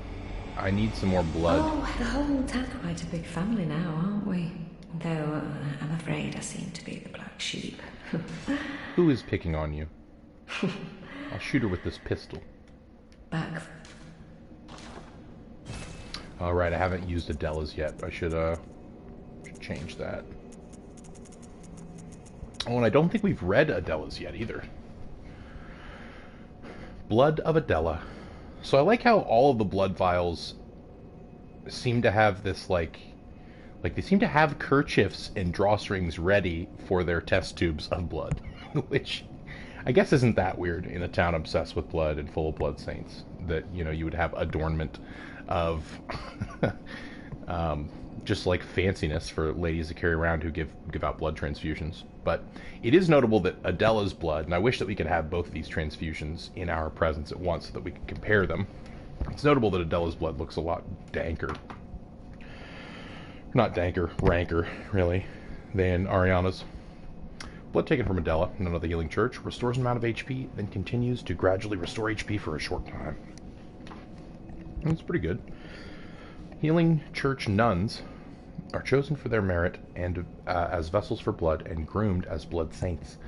I need some more blood. Oh, the whole town quite a big family now, aren't we? Though, I'm afraid I seem to be the black sheep. Who is picking on you? I'll shoot her with this pistol. Back. Alright, I haven't used Adela's yet. I should change that. Oh, and I don't think we've read Adela's yet, either. Blood of Adela. So I like how all of the blood vials seem to have this, like they seem to have kerchiefs and drawstrings ready for their test tubes of blood. Which, I guess isn't that weird in a town obsessed with blood and full of blood saints. That, you know, you would have adornment of just like fanciness for ladies to carry around who give out blood transfusions. But it is notable that Adela's blood, and I wish that we could have both of these transfusions in our presence at once so that we could compare them. It's notable that Adela's blood looks a lot danker. Not danker, ranker, really, than Ariana's. Blood taken from Adela, none of the Healing Church, restores an amount of HP, then continues to gradually restore HP for a short time. That's pretty good. Healing Church nuns are chosen for their merit and as vessels for blood and groomed as blood saints.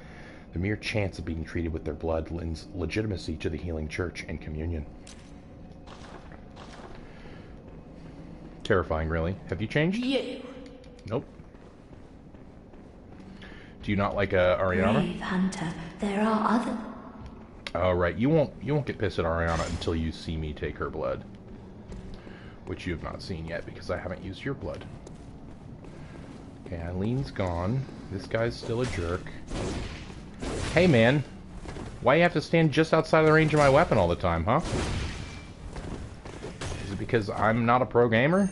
The mere chance of being treated with their blood lends legitimacy to the Healing Church and communion. Terrifying, really. Have you changed? Yeah. Nope. Do you not like Ariana? Brave hunter, there are other... Oh, right. You won't get pissed at Ariana until you see me take her blood. Which you have not seen yet because I haven't used your blood. Okay, Eileen's gone. This guy's still a jerk. Hey, man. Why you have to stand just outside of the range of my weapon all the time, huh? Is it because I'm not a pro gamer?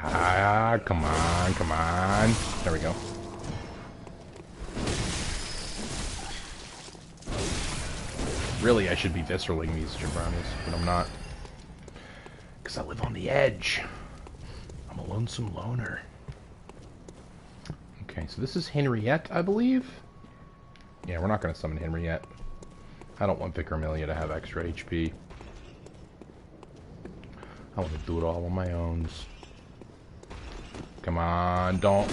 Ah, come on, come on. There we go. Really, I should be visceraling these jabronis, but I'm not. Because I live on the edge. I'm a lonesome loner. Okay, so this is Henriette, I believe? Yeah, we're not going to summon Henriette. I don't want Vicar Amelia to have extra HP. I want to do it all on my own. Come on, don't.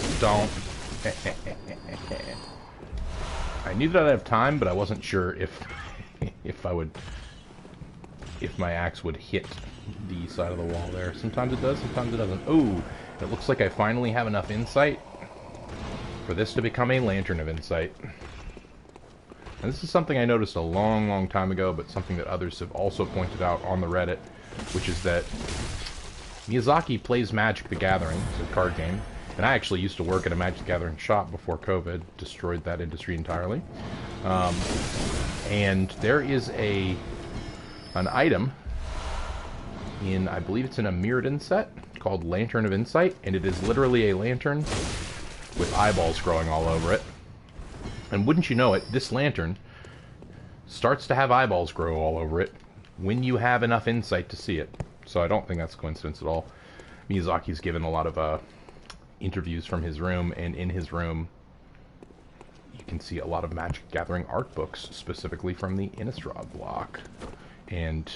I knew that I'd have time, but I wasn't sure if my axe would hit the side of the wall there. Sometimes it does, sometimes it doesn't. Ooh, it looks like I finally have enough insight for this to become a Lantern of Insight. And this is something I noticed a long time ago, but something that others have also pointed out on the Reddit, which is that Miyazaki plays Magic the Gathering, it's a card game, and I actually used to work at a Magic the Gathering shop before COVID destroyed that industry entirely. And there is an item in, I believe it's in a Mirrodin set, called Lantern of Insight, and it is literally a lantern with eyeballs growing all over it. And wouldn't you know it, this lantern starts to have eyeballs grow all over it when you have enough insight to see it. So I don't think that's a coincidence at all. Miyazaki's given a lot of interviews from his room, and in his room you can see a lot of Magic Gathering art books, specifically from the Innistrad block. And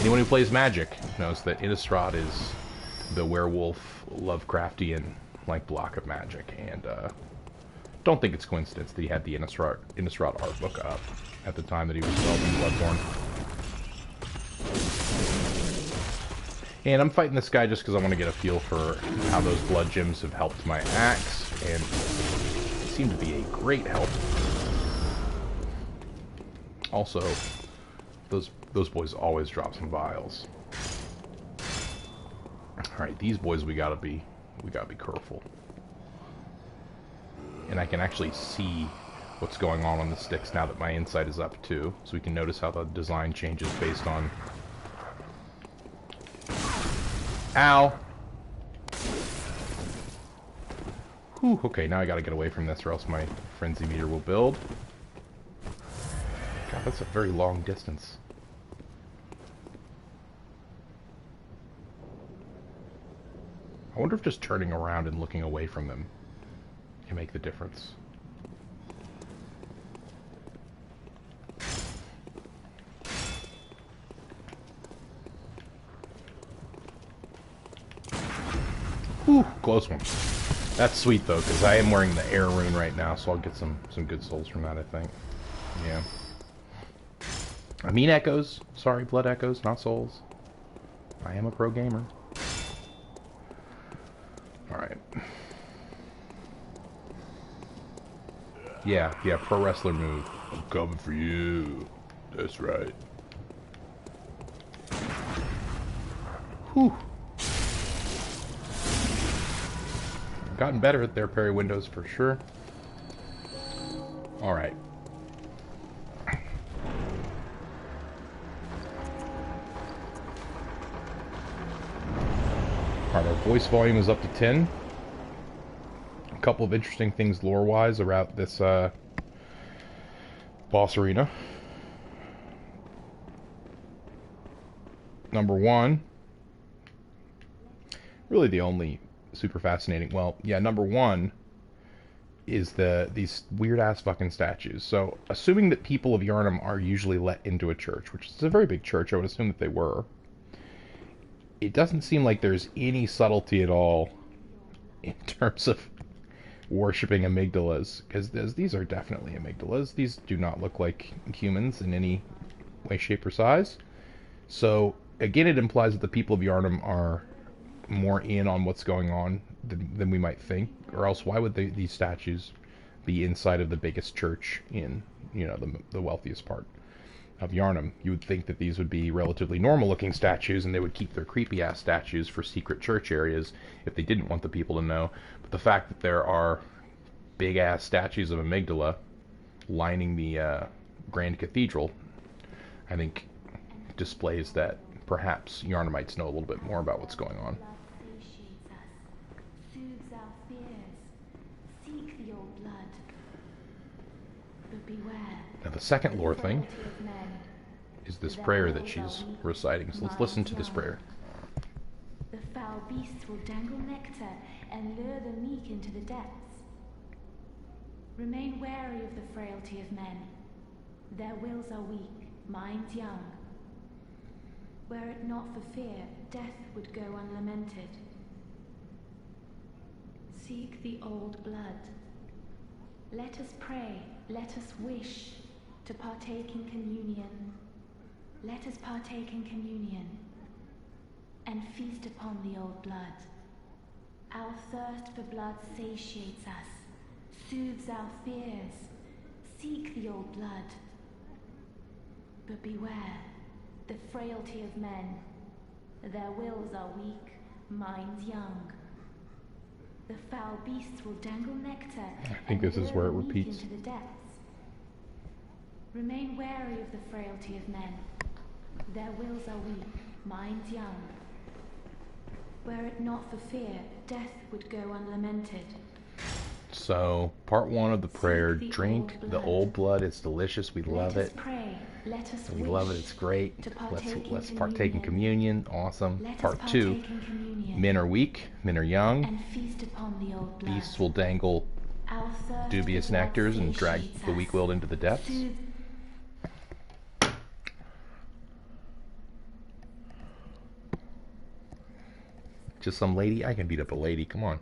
anyone who plays Magic knows that Innistrad is the werewolf, Lovecraftian like block of Magic, and don't think it's coincidence that he had the Innistrad art book up at the time that he was developing Bloodborne. And I'm fighting this guy just because I want to get a feel for how those blood gems have helped my axe, and they seem to be a great help. Also, those boys always drop some vials. Alright, these boys we gotta be careful. And I can actually see what's going on the sticks now that my insight is up too, so we can notice how the design changes based on... Ow! Whew, okay, now I gotta get away from this or else my frenzy meter will build. God, that's a very long distance. I wonder if just turning around and looking away from them can make the difference. Whew, close one. That's sweet though, because I am wearing the air rune right now, so I'll get some good souls from that, I think. Yeah. I mean echoes. Sorry, blood echoes, not souls. I am a pro gamer. Alright. Yeah, pro wrestler move. I'm coming for you. That's right. Whew. Gotten better at their parry windows for sure. Alright. Alright, our voice volume is up to 10. A couple of interesting things lore-wise about this boss arena. Number one, really the only super fascinating, well, yeah, number one is these weird-ass fucking statues. So, assuming that people of Yharnam are usually let into a church, which is a very big church, I would assume that they were, it doesn't seem like there's any subtlety at all in terms of worshipping amygdalas, because these are definitely amygdalas. These do not look like humans in any way, shape, or size. So, again, it implies that the people of Yharnam are more in on what's going on than we might think, or else why would these statues be inside of the biggest church in, you know, the wealthiest part of Yharnam? You would think that these would be relatively normal-looking statues, and they would keep their creepy-ass statues for secret church areas if they didn't want the people to know. But the fact that there are big-ass statues of amygdala lining the Grand Cathedral, I think, displays that perhaps Yharnamites know a little bit more about what's going on. Now the second lore thing is this prayer that she's reciting. So let's listen to this prayer. The foul beasts will dangle nectar and lure the meek into the depths. Remain wary of the frailty of men. Their wills are weak, minds young. Were it not for fear, death would go unlamented. Seek the old blood. Let us pray, let us wish to partake in communion. Let us partake in communion and feast upon the old blood. Our thirst for blood satiates us, soothes our fears. Seek the old blood. But beware the frailty of men. Their wills are weak, minds young. The foul beasts will dangle nectar. I think this is where it repeats. Into the depths. Remain wary of the frailty of men. Their wills are weak, minds young. Were it not for fear, death would go unlamented. So, part 1 of the prayer, the drink old the blood. old blood. It's delicious. We love Let us it. pray, let us We wish love it. It's great. to partake in Let's partake in communion. Awesome. Let us Part partake 2, in communion men are weak, men are young. and feast upon the old blood. Beasts will dangle Our thirst dubious for blood nectars and drag satiates the us. weak-willed into the depths. Soothe- Just some lady? I can beat up a lady. Come on.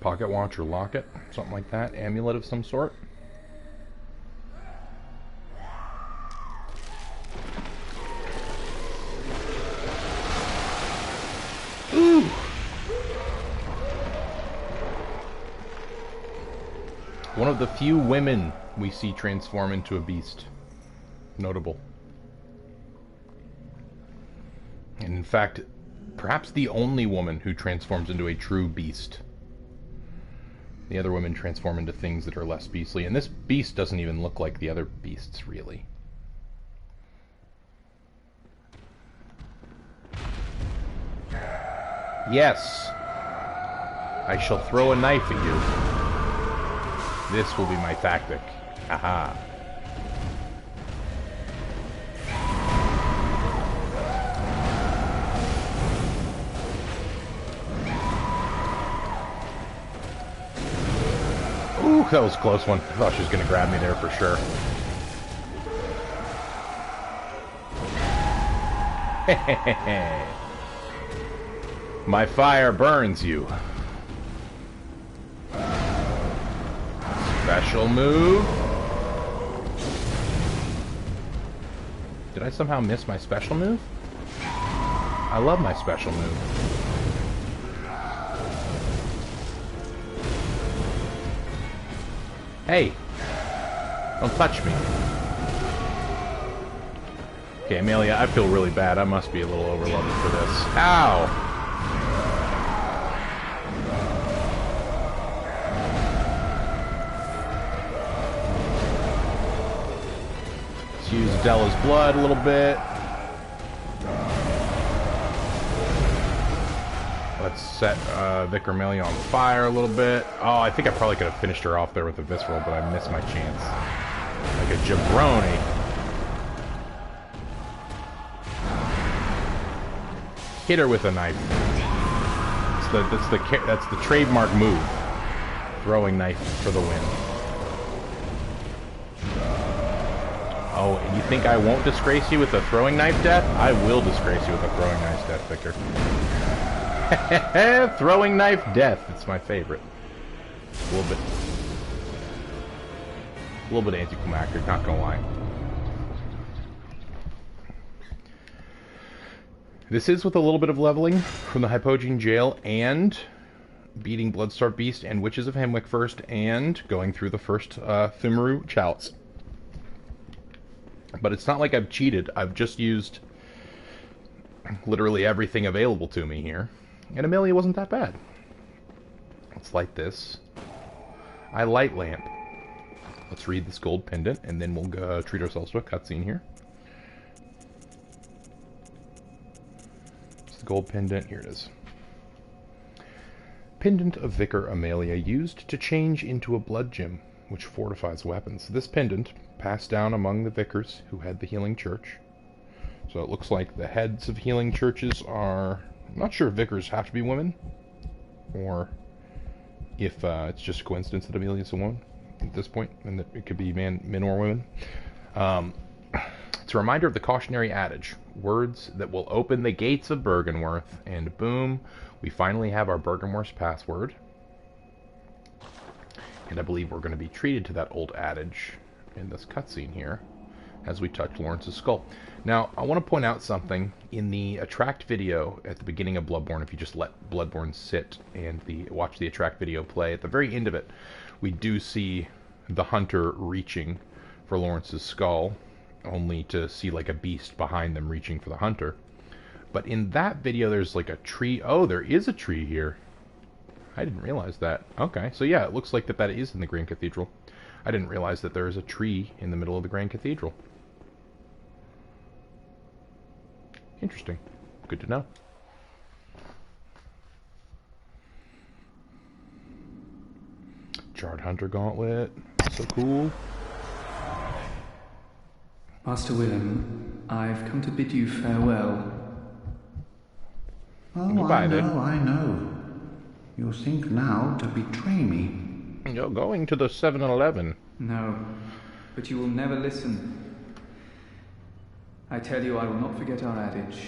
Pocket watch or locket, something like that. Amulet of some sort. Ooh! One of the few women we see transform into a beast. Notable. And in fact, perhaps the only woman who transforms into a true beast. The other women transform into things that are less beastly. And this beast doesn't even look like the other beasts, really. Yes! I shall throw a knife at you. This will be my tactic. Haha. Ooh, that was a close one. I thought she was going to grab me there for sure. My fire burns you. Special move. Did I somehow miss my special move? I love my special move. Hey! Don't touch me. Okay, Amelia, I feel really bad. I must be a little overloaded for this. Ow! Let's use Della's blood a little bit. Let's set Vicar Amelia on fire a little bit. Oh, I think I probably could have finished her off there with a visceral, but I missed my chance. Like a jabroni. Hit her with a knife. That's the trademark move. Throwing knife for the win. Oh, and you think I won't disgrace you with a throwing knife death? I will disgrace you with a throwing knife death, Vicar. Throwing knife death. It's my favorite. A little bit anticlimactic, not gonna lie. This is with a little bit of leveling from the Hypogean Jail and beating Bloodstarved Beast and Witches of Hemwick first and going through the first Pthumeru Chalice. But it's not like I've cheated. I've just used literally everything available to me here. And Amelia wasn't that bad. Let's light this. I light lamp. Let's read this gold pendant, and then we'll treat ourselves to a cutscene here. It's the gold pendant. Here it is. Pendant of Vicar Amelia, used to change into a blood gem, which fortifies weapons. This pendant, passed down among the vicars who had the healing church. So it looks like the heads of healing churches are... I'm not sure if vicars have to be women, or if it's just a coincidence that Amelia's a woman at this point, and that it could be men or women. It's a reminder of the cautionary adage, words that will open the gates of Byrgenwerth, and boom, we finally have our Byrgenwerth's password. And I believe we're going to be treated to that old adage in this cutscene here, as we touch Lawrence's skull. Now, I want to point out something. In the Attract video at the beginning of Bloodborne, if you just let Bloodborne sit and watch the Attract video play, at the very end of it, we do see the hunter reaching for Lawrence's skull, only to see like a beast behind them reaching for the hunter. But in that video, there's like a tree. Oh, there is a tree here. I didn't realize that. Okay, so yeah, it looks like that is in the Grand Cathedral. I didn't realize that there is a tree in the middle of the Grand Cathedral. Interesting. Good to know. Charred Hunter Gauntlet. So cool. Master Willem, I've come to bid you farewell. Oh, Goodbye, I know, then. I know. You think now to betray me. You're going to the 7-Eleven. No, but you will never listen. I tell you, I will not forget our adage.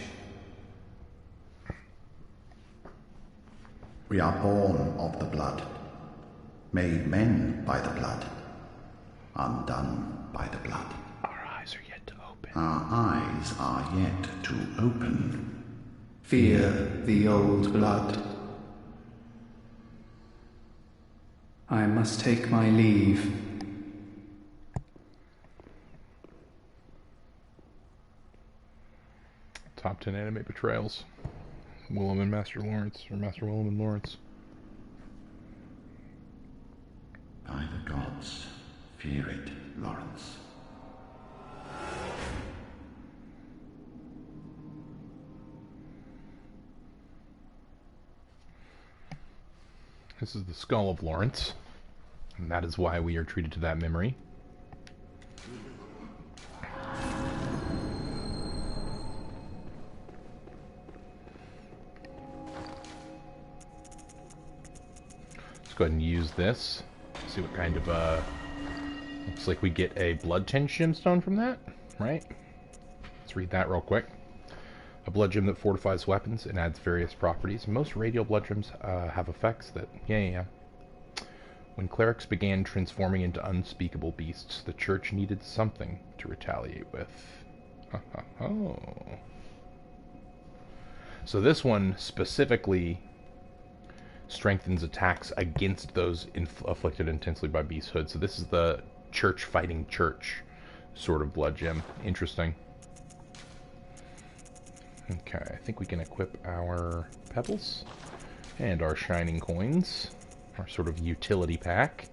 We are born of the blood, made men by the blood, undone by the blood. Our eyes are yet to open. Our eyes are yet to open. Fear the old blood. I must take my leave. Top 10 anime betrayals. Willem and Master Lawrence, or Master Willem and Lawrence. By the gods, fear it, Lawrence. This is the skull of Lawrence, and that is why we are treated to that memory. Let's go ahead and use this. See what kind of, looks like we get a blood-tinged gemstone from that, right? Let's read that real quick. A blood gem that fortifies weapons and adds various properties. Most radial blood gems have effects that... Yeah. When clerics began transforming into unspeakable beasts, the church needed something to retaliate with. Oh. So this one specifically strengthens attacks against those afflicted intensely by beasthood. So this is the church fighting church sort of blood gem. Interesting. Okay, I think we can equip our pebbles and our shining coins, our sort of utility pack.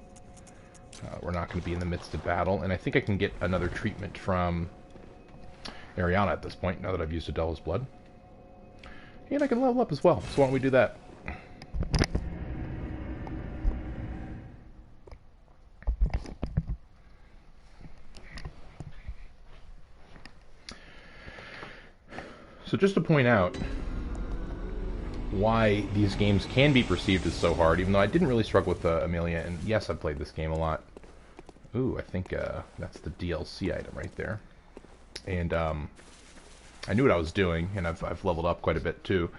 We're not going to be in the midst of battle, and I think I can get another treatment from Ariana at this point, now that I've used a Devil's Blood. And I can level up as well, so why don't we do that? So just to point out why these games can be perceived as so hard, even though I didn't really struggle with Amelia, and yes, I've played this game a lot. Ooh, I think that's the DLC item right there. And I knew what I was doing, and I've leveled up quite a bit too.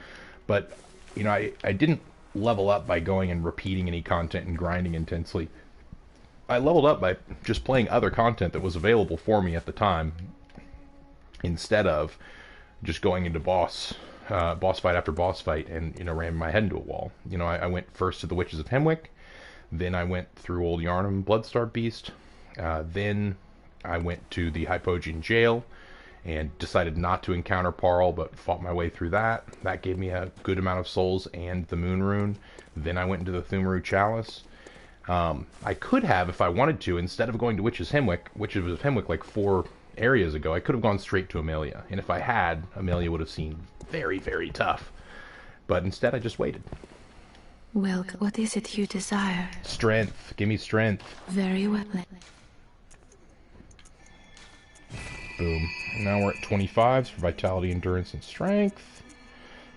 But, you know, I didn't level up by going and repeating any content and grinding intensely. I leveled up by just playing other content that was available for me at the time, instead of just going into boss fight after boss fight and, you know, ramming my head into a wall. You know, I went first to the Witches of Hemwick, then I went through Old Yarnum Bloodstar Beast, then I went to the Hypogean Jail and decided not to encounter Parl, but fought my way through that. That gave me a good amount of souls and the Moon Rune. Then I went into the Pthumeru Chalice. I could have, if I wanted to, instead of going to Witches of Hemwick like 4 areas ago, I could have gone straight to Amelia, and if I had, Amelia would have seemed very, very tough. But instead, I just waited. Well, what is it you desire? Strength. Give me strength. Very well. Boom. Now we're at 25 for vitality, endurance, and strength.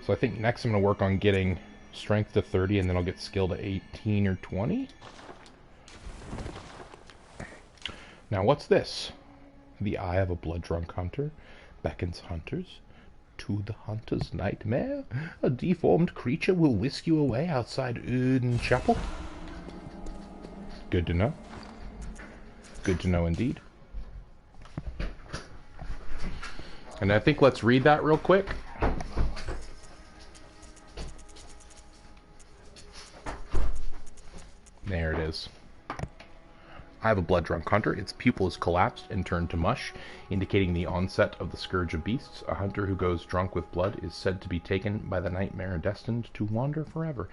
So I think next I'm going to work on getting strength to 30, and then I'll get skill to 18 or 20. Now what's this? The eye of a blood-drunk hunter beckons hunters to the hunter's nightmare. A deformed creature will whisk you away outside Uden Chapel. Good to know. Good to know indeed. And I think let's read that real quick. There it is. I have a blood-drunk hunter. Its pupil is collapsed and turned to mush, indicating the onset of the scourge of beasts. A hunter who goes drunk with blood is said to be taken by the nightmare, destined to wander forever,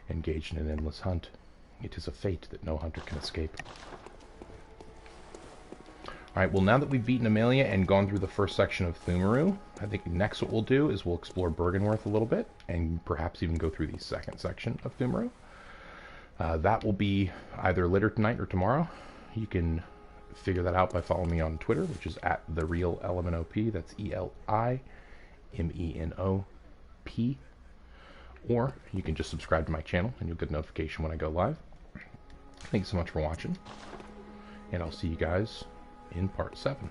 engaged in an endless hunt. It is a fate that no hunter can escape. Alright, well, now that we've beaten Amelia and gone through the first section of Pthumeru, I think next what we'll do is we'll explore Bergenworth a little bit, and perhaps even go through the second section of Pthumeru. That will be either later tonight or tomorrow. You can figure that out by following me on Twitter, which is at TheRealElemenOp. That's ELIMENOP. Or you can just subscribe to my channel, and you'll get a notification when I go live. Thanks so much for watching, and I'll see you guys in part 7.